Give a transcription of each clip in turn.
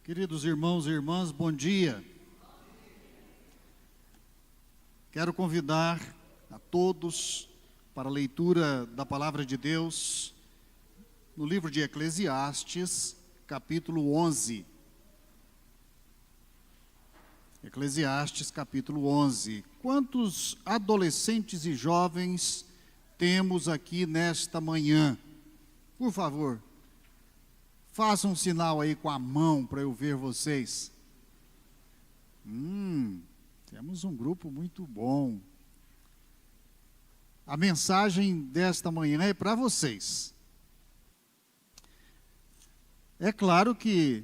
Queridos irmãos e irmãs, bom dia. Quero convidar a todos para a leitura da Palavra de Deus no livro de Eclesiastes, capítulo 11. Eclesiastes, capítulo 11. Quantos adolescentes e jovens temos aqui nesta manhã? Por favor, faça um sinal aí com a mão para eu ver vocês. Temos um grupo muito bom. A mensagem desta manhã é para vocês. É claro que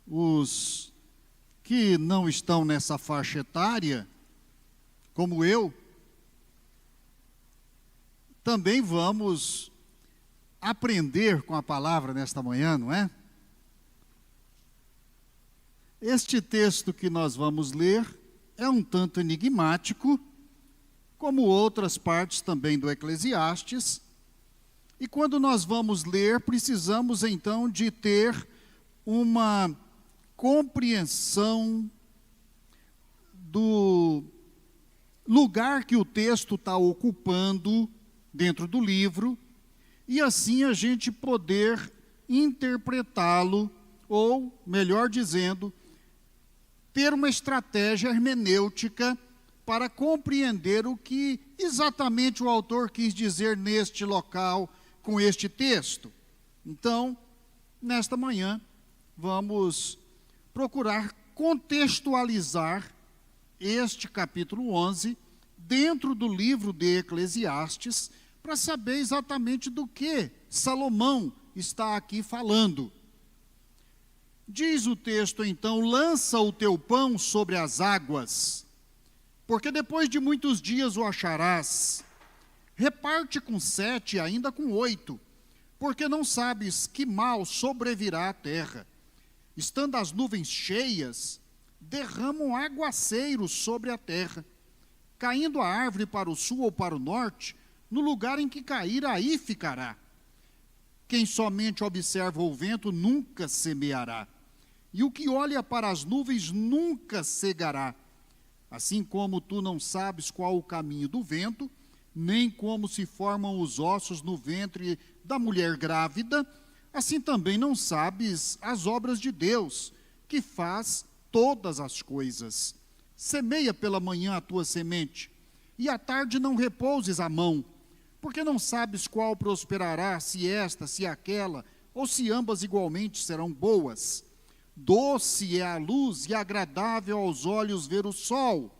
os que não estão nessa faixa etária, como eu, também vamos aprender com a palavra nesta manhã, não é? Este texto que nós vamos ler é um tanto enigmático, como outras partes também do Eclesiastes, e quando nós vamos ler, precisamos então de ter uma compreensão do lugar que o texto está ocupando dentro do livro, e assim a gente poder interpretá-lo, ou, melhor dizendo, ter uma estratégia hermenêutica para compreender o que exatamente o autor quis dizer neste local com este texto. Então, nesta manhã, vamos procurar contextualizar este capítulo 11 dentro do livro de Eclesiastes, para saber exatamente do que Salomão está aqui falando. Diz o texto então: lança o teu pão sobre as águas, porque depois de muitos dias o acharás. Reparte com 7 e ainda com 8, porque não sabes que mal sobrevirá à terra. Estando as nuvens cheias, derramam aguaceiros sobre a terra. Caindo a árvore para o sul ou para o norte, no lugar em que cair, aí ficará. Quem somente observa o vento nunca semeará, e o que olha para as nuvens nunca cegará. Assim como tu não sabes qual o caminho do vento, nem como se formam os ossos no ventre da mulher grávida, assim também não sabes as obras de Deus, que faz todas as coisas. Semeia pela manhã a tua semente, e à tarde não repouses a mão, porque não sabes qual prosperará, se esta, se aquela, ou se ambas igualmente serão boas. Doce é a luz e agradável aos olhos ver o sol,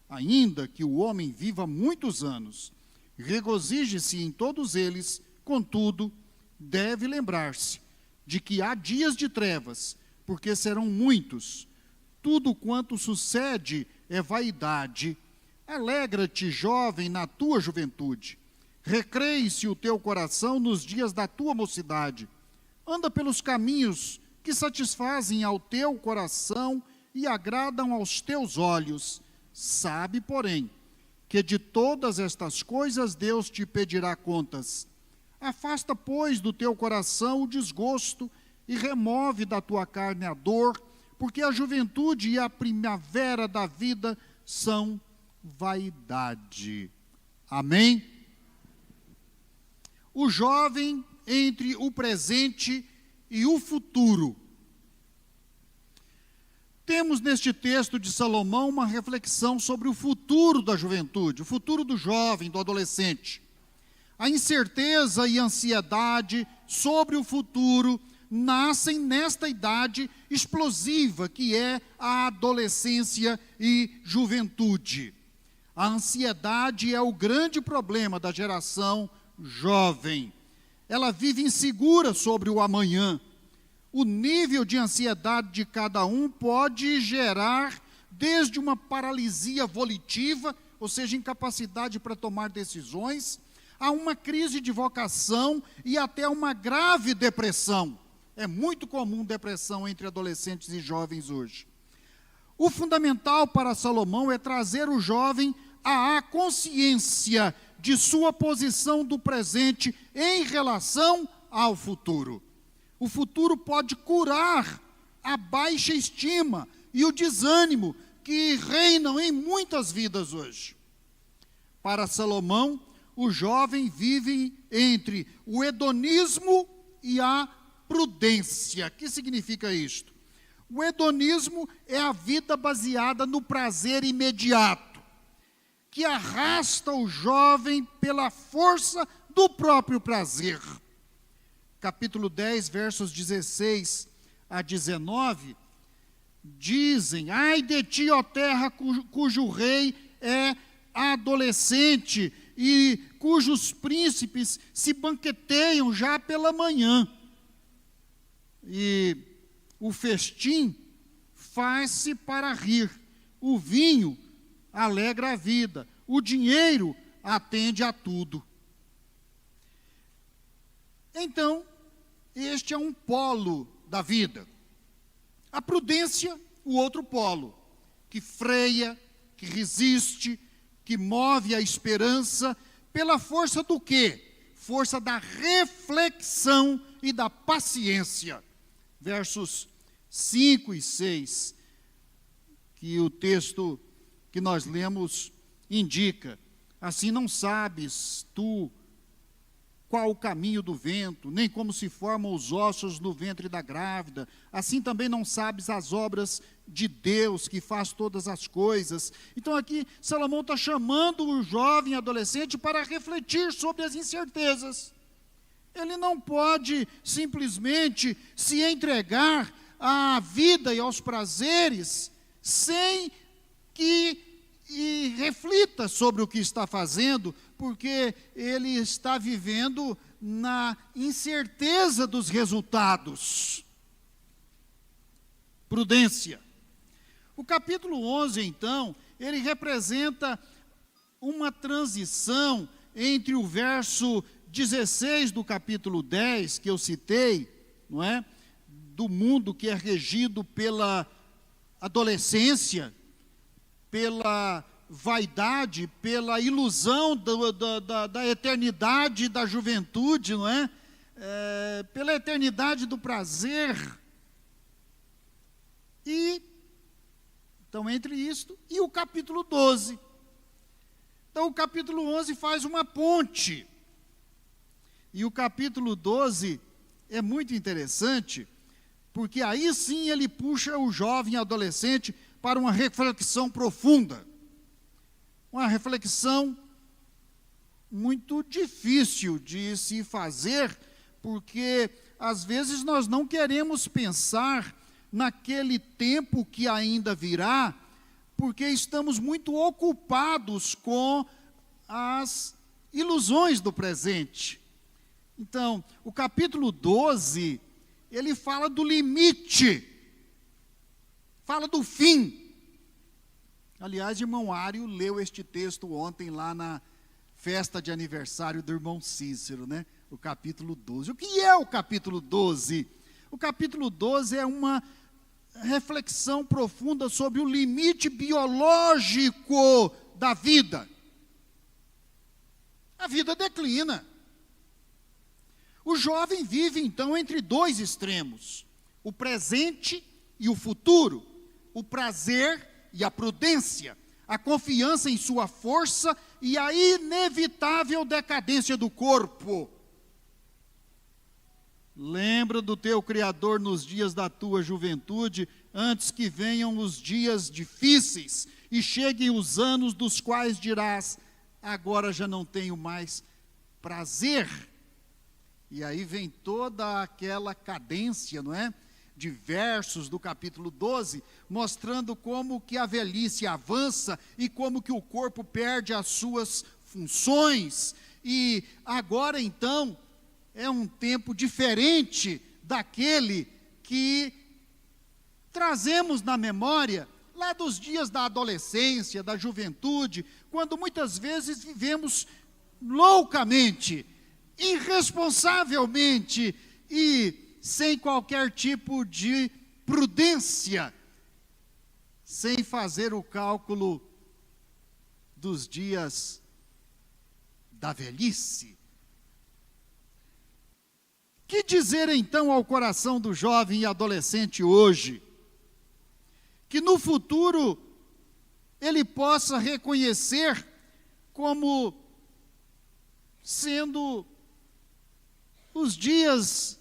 ainda que o homem viva muitos anos. Regozije-se em todos eles, contudo, deve lembrar-se de que há dias de trevas, porque serão muitos. Tudo quanto sucede é vaidade. Alegra-te, jovem, na tua juventude. Recreie-se o teu coração nos dias da tua mocidade. Anda pelos caminhos que satisfazem ao teu coração e agradam aos teus olhos. Sabe, porém, que de todas estas coisas Deus te pedirá contas. Afasta, pois, do teu coração o desgosto e remove da tua carne a dor, porque a juventude e a primavera da vida são vaidade. Amém? O jovem entre o presente e o futuro. Temos neste texto de Salomão uma reflexão sobre o futuro da juventude, o futuro do jovem, do adolescente. A incerteza e ansiedade sobre o futuro nascem nesta idade explosiva que é a adolescência e juventude. A ansiedade é o grande problema da geração jovem. Ela vive insegura sobre o amanhã. O nível de ansiedade de cada um pode gerar desde uma paralisia volitiva, ou seja, incapacidade para tomar decisões, a uma crise de vocação e até uma grave depressão. É muito comum depressão entre adolescentes e jovens hoje. O fundamental para Salomão é trazer o jovem à consciência de sua posição do presente em relação ao futuro. O futuro pode curar a baixa estima e o desânimo que reinam em muitas vidas hoje. Para Salomão, o jovem vive entre o hedonismo e a prudência. O que significa isto? O hedonismo é a vida baseada no prazer imediato, que arrasta o jovem pela força do próprio prazer. Capítulo 10, versos 16 a 19, dizem: ai de ti, ó terra, cujo rei é adolescente e cujos príncipes se banqueteiam já pela manhã. E o festim faz-se para rir, o vinho alegra a vida, o dinheiro atende a tudo. Então, este é um polo da vida. A prudência, o outro polo, que freia, que resiste, que move a esperança pela força do quê? Força da reflexão e da paciência. Versos 5 e 6, que o texto que nós lemos indica: assim não sabes tu qual o caminho do vento, nem como se formam os ossos no ventre da grávida, assim também não sabes as obras de Deus, que faz todas as coisas. Então aqui Salomão está chamando o jovem adolescente para refletir sobre as incertezas. Ele não pode simplesmente se entregar à vida e aos prazeres sem que reflita sobre o que está fazendo, porque ele está vivendo na incerteza dos resultados. Prudência. O capítulo 11, então, ele representa uma transição entre o verso 16 do capítulo 10, que eu citei, não é? Do mundo que é regido pela adolescência, pela vaidade, pela ilusão da eternidade da juventude, não é? Pela eternidade do prazer. E, então, entre isto e o capítulo 12. Então, o capítulo 11 faz uma ponte. E o capítulo 12 é muito interessante, porque aí sim ele puxa o jovem adolescente para uma reflexão profunda. Uma reflexão muito difícil de se fazer, porque às vezes nós não queremos pensar naquele tempo que ainda virá, porque estamos muito ocupados com as ilusões do presente. Então, o capítulo 12, ele fala do limite, fala do fim. Aliás, irmão Ário leu este texto ontem lá na festa de aniversário do irmão Cícero, né? O capítulo 12. O que é o capítulo 12? O capítulo 12 é uma reflexão profunda sobre o limite biológico da vida. A vida declina. O jovem vive, então, entre dois extremos: o presente e o futuro, o prazer e a prudência, a confiança em sua força e a inevitável decadência do corpo. Lembra do teu Criador nos dias da tua juventude, antes que venham os dias difíceis e cheguem os anos dos quais dirás: agora já não tenho mais prazer. E aí vem toda aquela cadência, não é? De versos do capítulo 12, mostrando como que a velhice avança e como que o corpo perde as suas funções. E agora então é um tempo diferente daquele que trazemos na memória lá dos dias da adolescência, da juventude, quando muitas vezes vivemos loucamente, irresponsavelmente e sem qualquer tipo de prudência, sem fazer o cálculo dos dias da velhice. Que dizer então ao coração do jovem e adolescente hoje? Que no futuro ele possa reconhecer como sendo os dias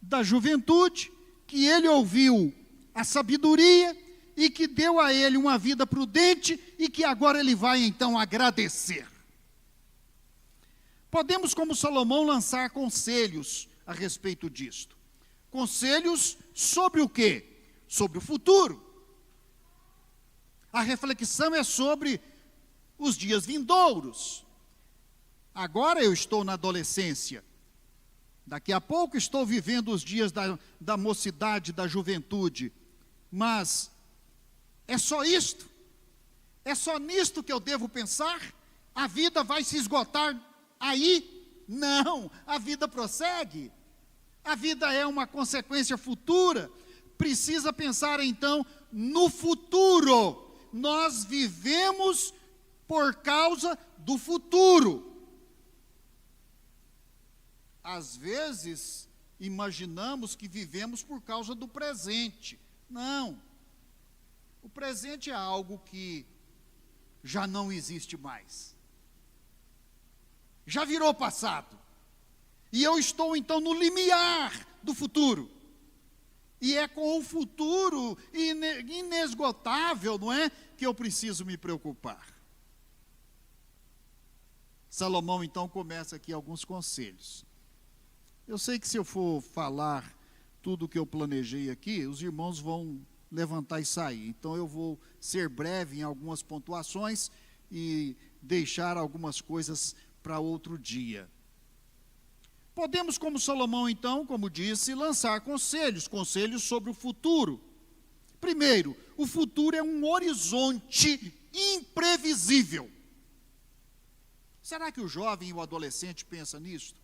da juventude, que ele ouviu a sabedoria e que deu a ele uma vida prudente e que agora ele vai então agradecer. Podemos, como Salomão, lançar conselhos a respeito disto. Conselhos sobre o quê? Sobre o futuro. A reflexão é sobre os dias vindouros. Agora eu estou na adolescência. Daqui a pouco estou vivendo os dias da mocidade, da juventude. Mas é só isto? É só nisto que eu devo pensar? A vida vai se esgotar aí? Não, a vida prossegue. A vida é uma consequência futura. Precisa pensar então no futuro. Nós vivemos por causa do futuro. Às vezes, imaginamos que vivemos por causa do presente. Não. O presente é algo que já não existe mais. Já virou passado. E eu estou então no limiar do futuro. E é com o futuro inesgotável, não é, que eu preciso me preocupar. Salomão então começa aqui alguns conselhos. Eu sei que se eu for falar tudo o que eu planejei aqui, os irmãos vão levantar e sair. Então eu vou ser breve em algumas pontuações e deixar algumas coisas para outro dia. Podemos, como Salomão, então, como disse, lançar conselhos sobre o futuro. Primeiro, o futuro é um horizonte imprevisível. Será que o jovem e o adolescente pensa nisso?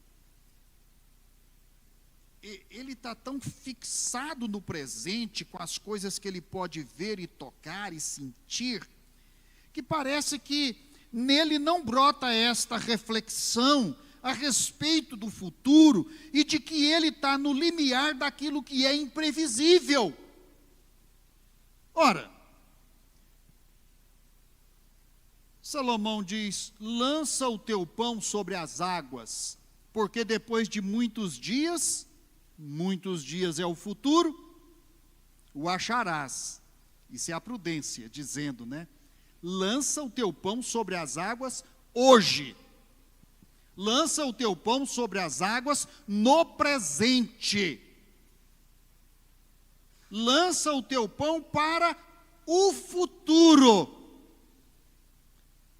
Ele está tão fixado no presente, com as coisas que ele pode ver e tocar e sentir, que parece que nele não brota esta reflexão a respeito do futuro e de que ele está no limiar daquilo que é imprevisível. Ora, Salomão diz: lança o teu pão sobre as águas, porque depois de muitos dias é o futuro, o acharás. Isso é a prudência, dizendo, né? Lança o teu pão sobre as águas hoje. Lança o teu pão sobre as águas no presente. Lança o teu pão para o futuro.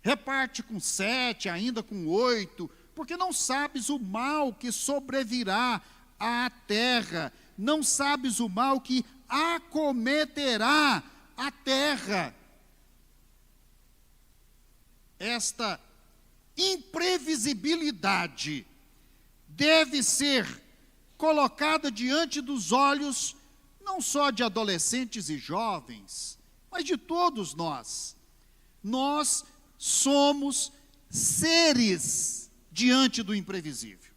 Reparte com 7, ainda com 8, porque não sabes o mal que sobrevirá à terra, não sabes o mal que acometerá a terra. Esta imprevisibilidade deve ser colocada diante dos olhos, não só de adolescentes e jovens, mas de todos nós. Nós somos seres diante do imprevisível.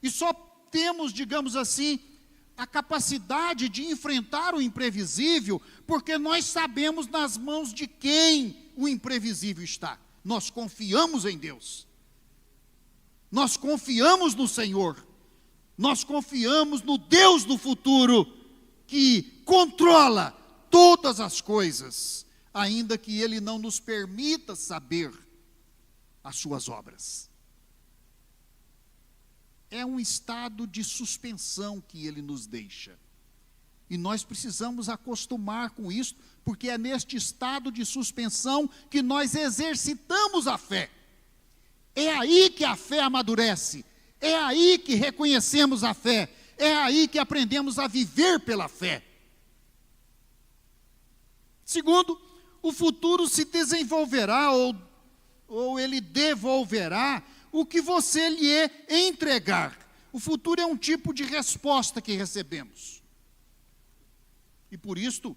E só temos, digamos assim, a capacidade de enfrentar o imprevisível, porque nós sabemos nas mãos de quem o imprevisível está. Nós confiamos em Deus. Nós confiamos no Senhor. Nós confiamos no Deus do futuro, que controla todas as coisas, ainda que Ele não nos permita saber as suas obras. É um estado de suspensão que Ele nos deixa. E nós precisamos acostumar com isso, porque é neste estado de suspensão que nós exercitamos a fé. É aí que a fé amadurece. É aí que reconhecemos a fé. É aí que aprendemos a viver pela fé. Segundo, o futuro se desenvolverá ou ele devolverá o que você lhe entregar. O futuro é um tipo de resposta que recebemos. E por isto,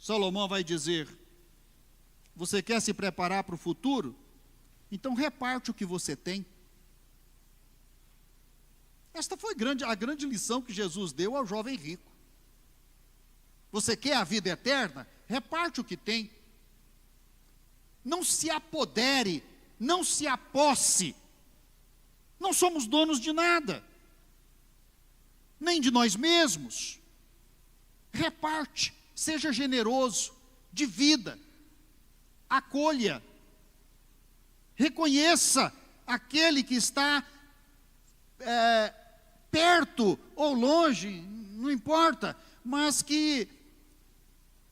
Salomão vai dizer: você quer se preparar para o futuro? Então reparte o que você tem. Esta foi a grande lição que Jesus deu ao jovem rico. Você quer a vida eterna? Reparte o que tem. Não se apodere, não se aposse. Não somos donos de nada, nem de nós mesmos. Reparte, seja generoso, divida, acolha, reconheça aquele que está perto ou longe, não importa, mas que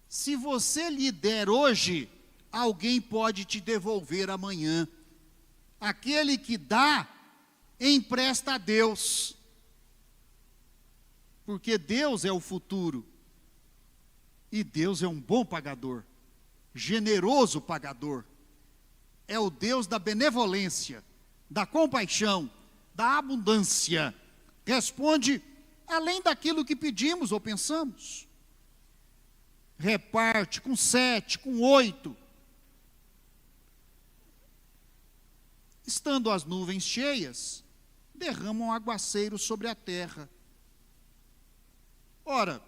se você lhe der hoje, alguém pode te devolver amanhã. Aquele que dá, empresta a Deus, porque Deus é o futuro, e Deus é um bom pagador, generoso pagador, é o Deus da benevolência, da compaixão, da abundância, responde além daquilo que pedimos ou pensamos, reparte com 7, com 8, estando as nuvens cheias, derramam um aguaceiro sobre a terra. Ora,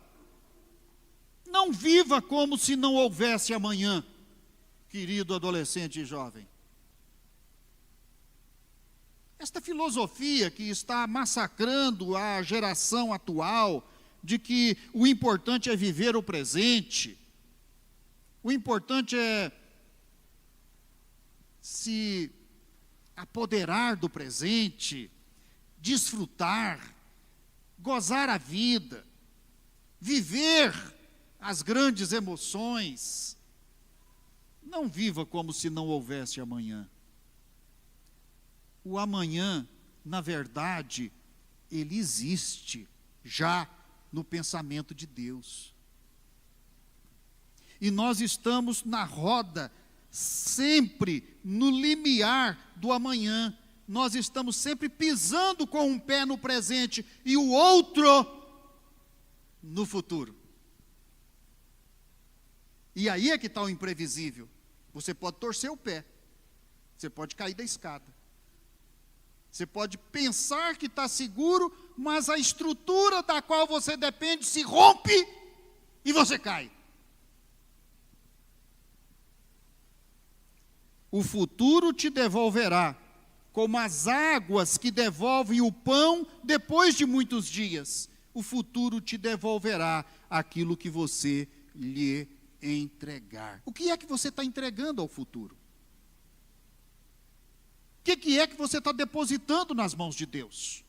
não viva como se não houvesse amanhã, querido adolescente e jovem. Esta filosofia que está massacrando a geração atual, de que o importante é viver o presente, o importante é se apoderar do presente, desfrutar, gozar a vida, viver as grandes emoções. Não viva como se não houvesse amanhã. O amanhã, na verdade, ele existe já no pensamento de Deus. E nós estamos na roda, sempre no limiar do amanhã. Nós estamos sempre pisando com um pé no presente e o outro no futuro. E aí é que está o imprevisível. Você pode torcer o pé, você pode cair da escada, você pode pensar que está seguro, mas a estrutura da qual você depende se rompe e você cai. O futuro te devolverá, como as águas que devolvem o pão depois de muitos dias. O futuro te devolverá aquilo que você lhe entregar. O que é que você está entregando ao futuro? O que é que você está depositando nas mãos de Deus?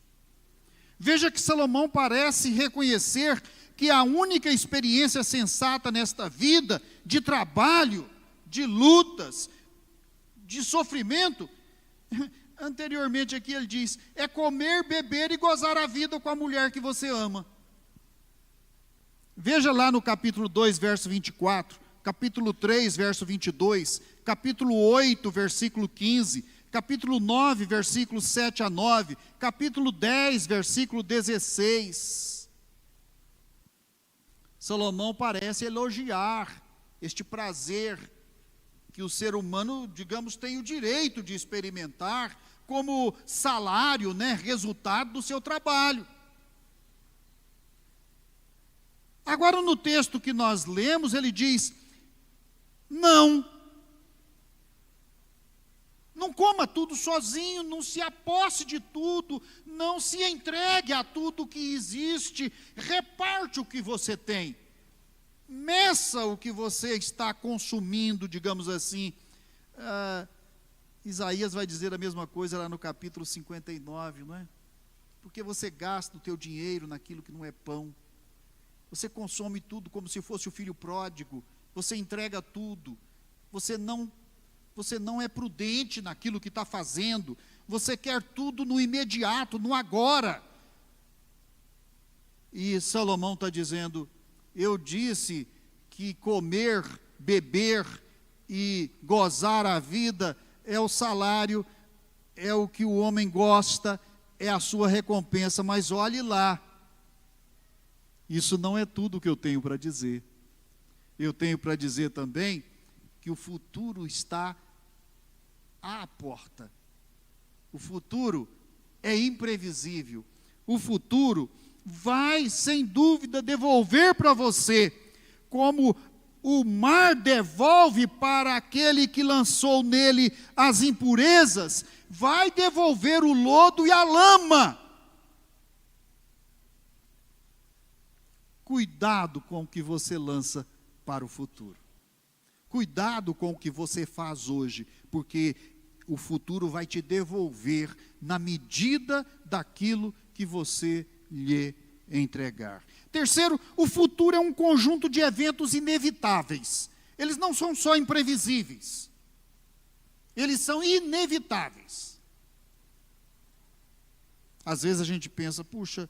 Veja que Salomão parece reconhecer que a única experiência sensata nesta vida, de trabalho, de lutas, de sofrimento, anteriormente aqui ele diz, é comer, beber e gozar a vida com a mulher que você ama. Veja lá no capítulo 2, verso 24, capítulo 3, verso 22, capítulo 8, versículo 15, capítulo 9, versículos 7 a 9, capítulo 10, versículo 16. Salomão parece elogiar este prazer que o ser humano, digamos, tem o direito de experimentar como salário, resultado do seu trabalho. Agora, no texto que nós lemos, ele diz, não coma tudo sozinho, não se aposse de tudo, não se entregue a tudo que existe, reparte o que você tem. Meça o que você está consumindo, digamos assim. Isaías vai dizer a mesma coisa lá no capítulo 59, não é? Porque você gasta o teu dinheiro naquilo que não é pão. Você consome tudo como se fosse o filho pródigo. Você entrega tudo. Você não é prudente naquilo que está fazendo. Você quer tudo no imediato, no agora. E Salomão está dizendo, eu disse que comer, beber e gozar a vida é o salário, é o que o homem gosta, é a sua recompensa, mas olhe lá, isso não é tudo que eu tenho para dizer. Eu tenho para dizer também que o futuro está à porta. O futuro é imprevisível. o futuro vai, sem dúvida, devolver para você, como o mar devolve para aquele que lançou nele as impurezas, vai devolver o lodo e a lama. Cuidado com o que você lança para o futuro. Cuidado com o que você faz hoje, porque o futuro vai te devolver na medida daquilo que você lhe entregar. Terceiro, o futuro é um conjunto de eventos inevitáveis. Eles não são só imprevisíveis. Eles são inevitáveis. Às vezes a gente pensa, puxa,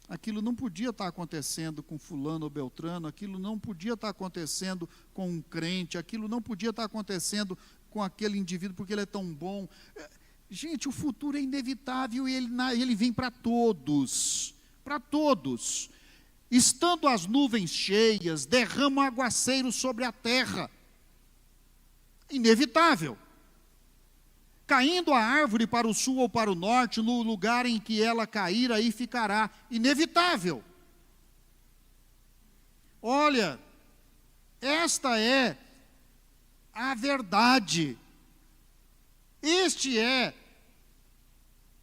aquilo não podia estar acontecendo com fulano ou beltrano, aquilo não podia estar acontecendo com um crente, aquilo não podia estar acontecendo com aquele indivíduo porque ele é tão bom. Gente, o futuro é inevitável e ele vem para todos. Para todos. Estando as nuvens cheias, derrama aguaceiro sobre a terra. Inevitável. Caindo a árvore para o sul ou para o norte, no lugar em que ela cair, aí ficará. Inevitável. Olha, esta é a verdade. Este é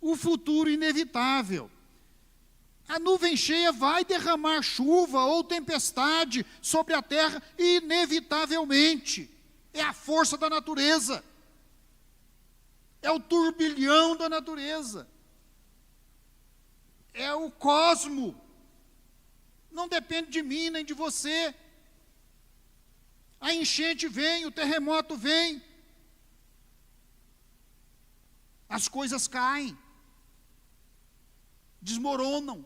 o futuro inevitável. A nuvem cheia vai derramar chuva ou tempestade sobre a terra, inevitavelmente. É a força da natureza. É o turbilhão da natureza. É o cosmo. Não depende de mim nem de você. A enchente vem, o terremoto vem. As coisas caem. Desmoronam.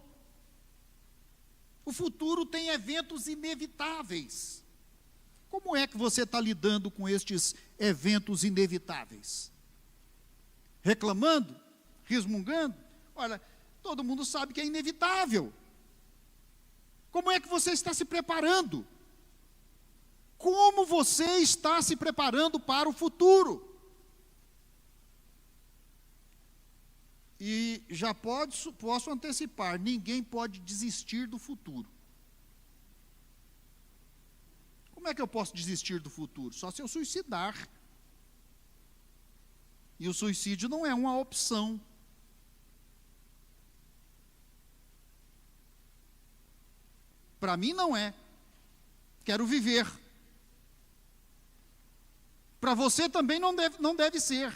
O futuro tem eventos inevitáveis. Como é que você está lidando com estes eventos inevitáveis? Reclamando? Resmungando? Olha, todo mundo sabe que é inevitável. Como é que você está se preparando? Como você está se preparando para o futuro? E já posso antecipar, ninguém pode desistir do futuro. Como é que eu posso desistir do futuro? Só se eu suicidar. E o suicídio não é uma opção. Para mim não é. Quero viver. Para você também não deve ser.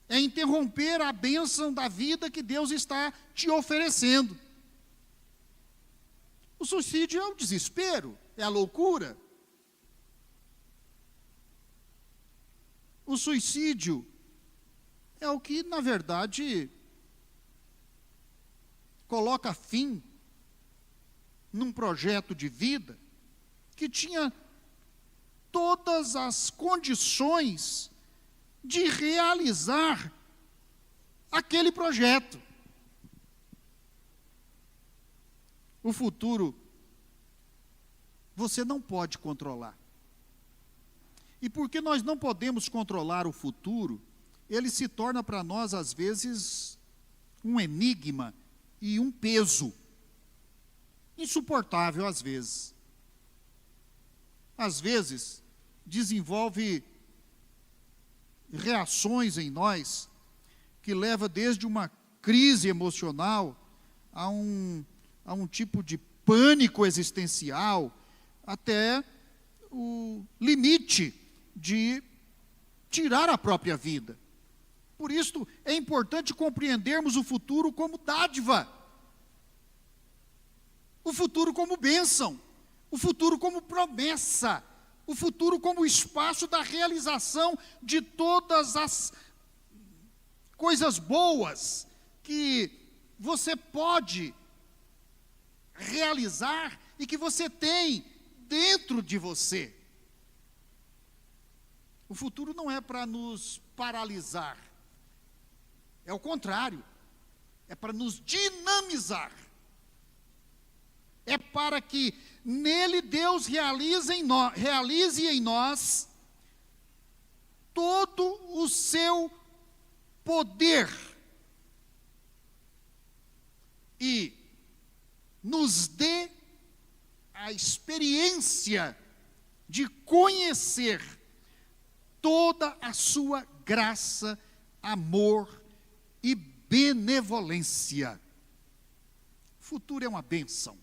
É interromper a bênção da vida que Deus está te oferecendo. O suicídio é o desespero, é a loucura. O suicídio é o que, na verdade, coloca fim num projeto de vida que tinha todas as condições de realizar aquele projeto. O futuro você não pode controlar. E porque nós não podemos controlar o futuro, ele se torna para nós, às vezes, um enigma e um peso. Insuportável, às vezes. Às vezes, desenvolve reações em nós que leva desde uma crise emocional a um tipo de pânico existencial até o limite de tirar a própria vida. Por isso é importante compreendermos o futuro como dádiva, o futuro como bênção, o futuro como promessa, o futuro como espaço da realização de todas as coisas boas que você pode realizar e que você tem dentro de você. O futuro não é para nos paralisar, é o contrário, é para nos dinamizar. É para que nele Deus realize em nós todo o seu poder e nos dê a experiência de conhecer toda a sua graça, amor e benevolência. O futuro é uma bênção.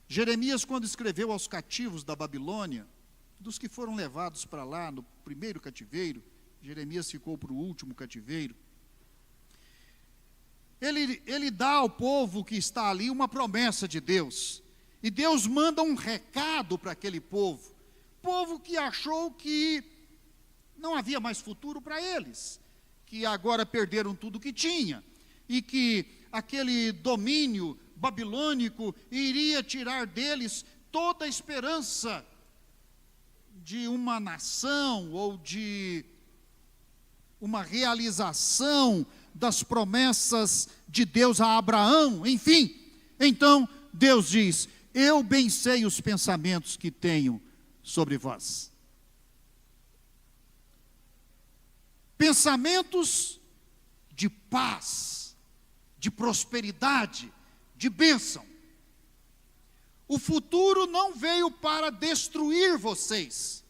Jeremias, quando escreveu aos cativos da Babilônia, dos que foram levados para lá no primeiro cativeiro, Jeremias ficou para o último cativeiro, ele dá ao povo que está ali uma promessa de Deus. E Deus manda um recado para aquele povo que achou que não havia mais futuro para eles, que agora perderam tudo que tinha, e que aquele domínio babilônico iria tirar deles toda a esperança de uma nação ou de uma realização das promessas de Deus a Abraão, enfim. Então Deus diz: eu bem sei os pensamentos que tenho sobre vós. Pensamentos de paz, de prosperidade, de bênção. O futuro não veio para destruir vocês.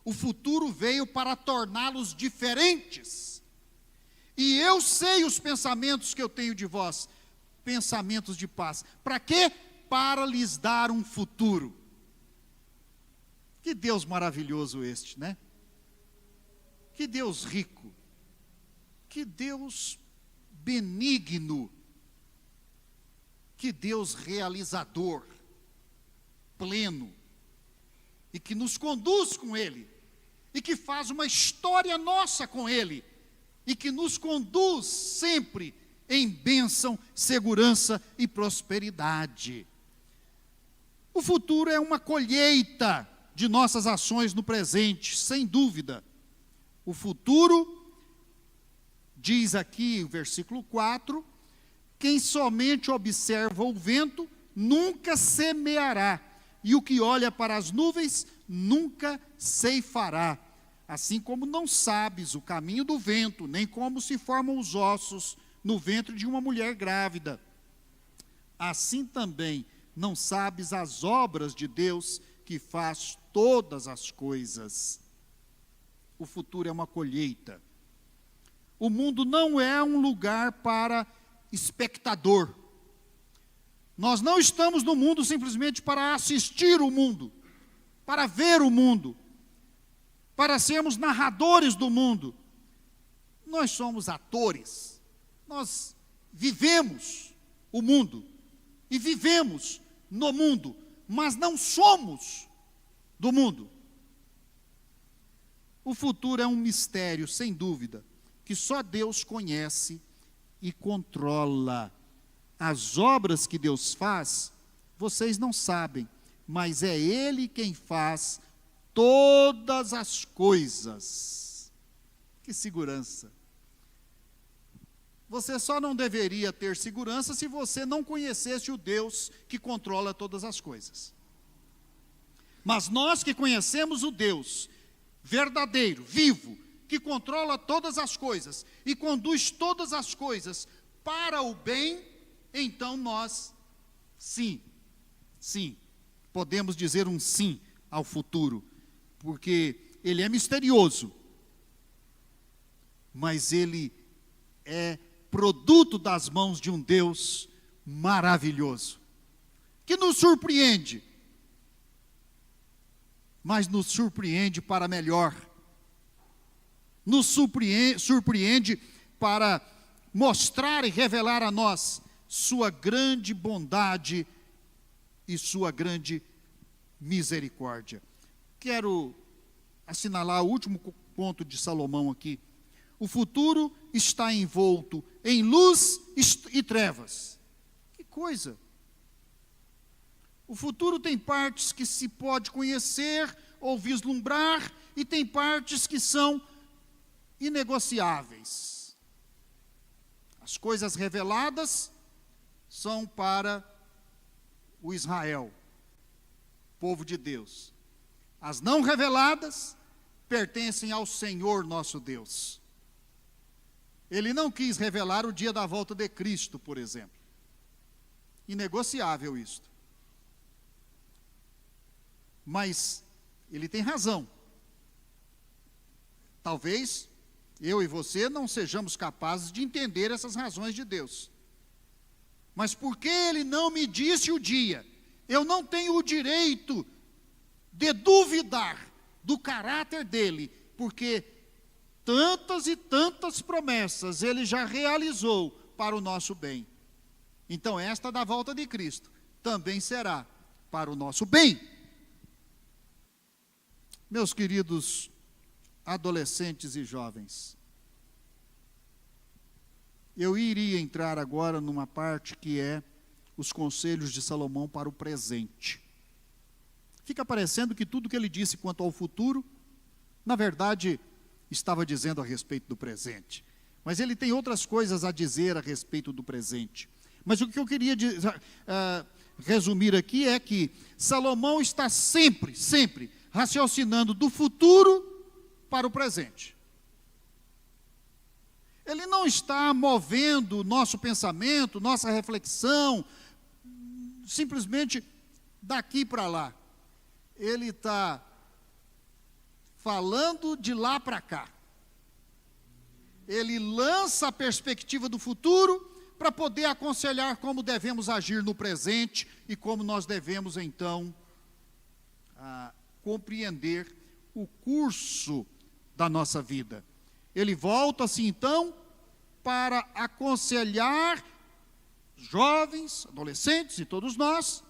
O futuro veio para torná-los diferentes. E eu sei os pensamentos que eu tenho de vós, pensamentos de paz. Para quê? Para lhes dar um futuro. Que Deus maravilhoso este, né? Que Deus rico. Que Deus benigno. Que Deus realizador, pleno, e que nos conduz com Ele, e que faz uma história nossa com Ele, e que nos conduz sempre em bênção, segurança e prosperidade. O futuro é uma colheita de nossas ações no presente, sem dúvida. O futuro, diz aqui o versículo 4, quem somente observa o vento nunca semeará, e o que olha para as nuvens nunca ceifará. Assim como não sabes o caminho do vento, nem como se formam os ossos no ventre de uma mulher grávida, assim também não sabes as obras de Deus que faz todas as coisas. O futuro é uma colheita. O mundo não é um lugar para espectador. Nós não estamos no mundo simplesmente para assistir o mundo, para ver o mundo, para sermos narradores do mundo. Nós somos atores. Nós vivemos o mundo e vivemos no mundo, mas não somos do mundo. O futuro é um mistério, sem dúvida, que só Deus conhece e controla. As obras que Deus faz, vocês não sabem, mas é Ele quem faz todas as coisas. Que segurança! Você só não deveria ter segurança se você não conhecesse o Deus que controla todas as coisas. Mas nós que conhecemos o Deus verdadeiro, vivo, que controla todas as coisas e conduz todas as coisas para o bem, então nós, sim, podemos dizer um sim ao futuro, porque ele é misterioso, mas ele é produto das mãos de um Deus maravilhoso, que nos surpreende, mas nos surpreende para melhor, nos surpreende para mostrar e revelar a nós sua grande bondade e sua grande misericórdia. Quero assinalar o último ponto de Salomão aqui. O futuro está envolto em luz e trevas. Que coisa! O futuro tem partes que se pode conhecer ou vislumbrar, e tem partes que são inegociáveis. As coisas reveladas são para o Israel, povo de Deus. As não reveladas pertencem ao Senhor nosso Deus. Ele não quis revelar o dia da volta de Cristo, por exemplo. Inegociável isto. Mas ele tem razão. Talvez eu e você não sejamos capazes de entender essas razões de Deus. Mas porque ele não me disse o dia, eu não tenho o direito de duvidar do caráter dele, porque tantas e tantas promessas ele já realizou para o nosso bem. Então esta da volta de Cristo também será para o nosso bem. Meus queridos adolescentes e jovens, eu iria entrar agora numa parte que é os conselhos de Salomão para o presente. Fica parecendo que tudo que ele disse quanto ao futuro, na verdade, estava dizendo a respeito do presente. Mas ele tem outras coisas a dizer a respeito do presente. Mas o que eu queria resumir aqui é que Salomão está sempre raciocinando do futuro para o presente. Ele não está movendo nosso pensamento, nossa reflexão, simplesmente daqui para lá. Ele está falando de lá para cá. Ele lança a perspectiva do futuro para poder aconselhar como devemos agir no presente e como nós devemos, então, compreender o curso da nossa vida. Ele volta-se, então, para aconselhar jovens, adolescentes e todos nós,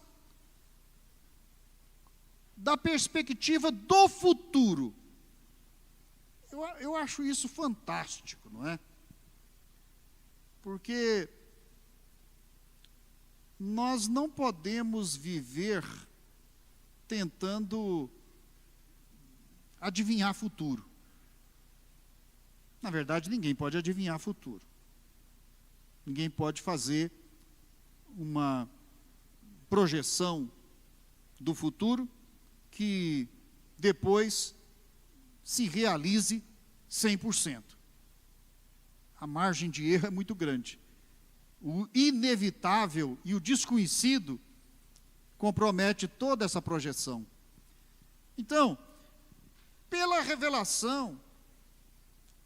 da perspectiva do futuro. Eu acho isso fantástico, não é? Porque nós não podemos viver tentando adivinhar futuro. Na verdade, ninguém pode adivinhar futuro. Ninguém pode fazer uma projeção do futuro que depois se realize 100%. A margem de erro é muito grande. O inevitável e o desconhecido compromete toda essa projeção. Então, pela revelação,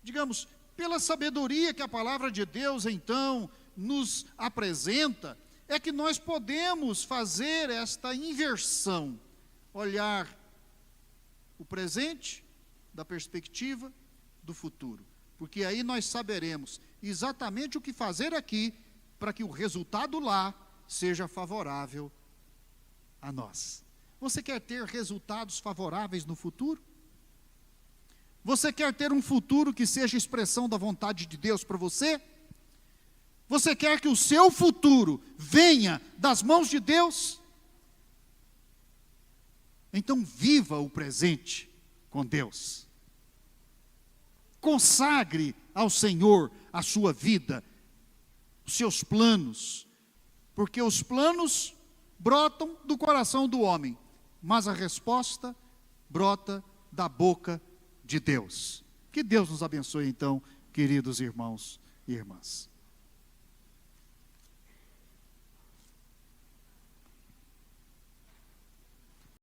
digamos, pela sabedoria que a palavra de Deus, então, nos apresenta, é que nós podemos fazer esta inversão, olhar o presente da perspectiva do futuro, porque aí nós saberemos exatamente o que fazer aqui para que o resultado lá seja favorável a nós. Você quer ter resultados favoráveis no futuro? Você quer ter um futuro que seja expressão da vontade de Deus para você? Você quer que o seu futuro venha das mãos de Deus? Então viva o presente com Deus. Consagre ao Senhor a sua vida, os seus planos, porque os planos brotam do coração do homem, mas a resposta brota da boca de Deus. Que Deus nos abençoe então, queridos irmãos e irmãs.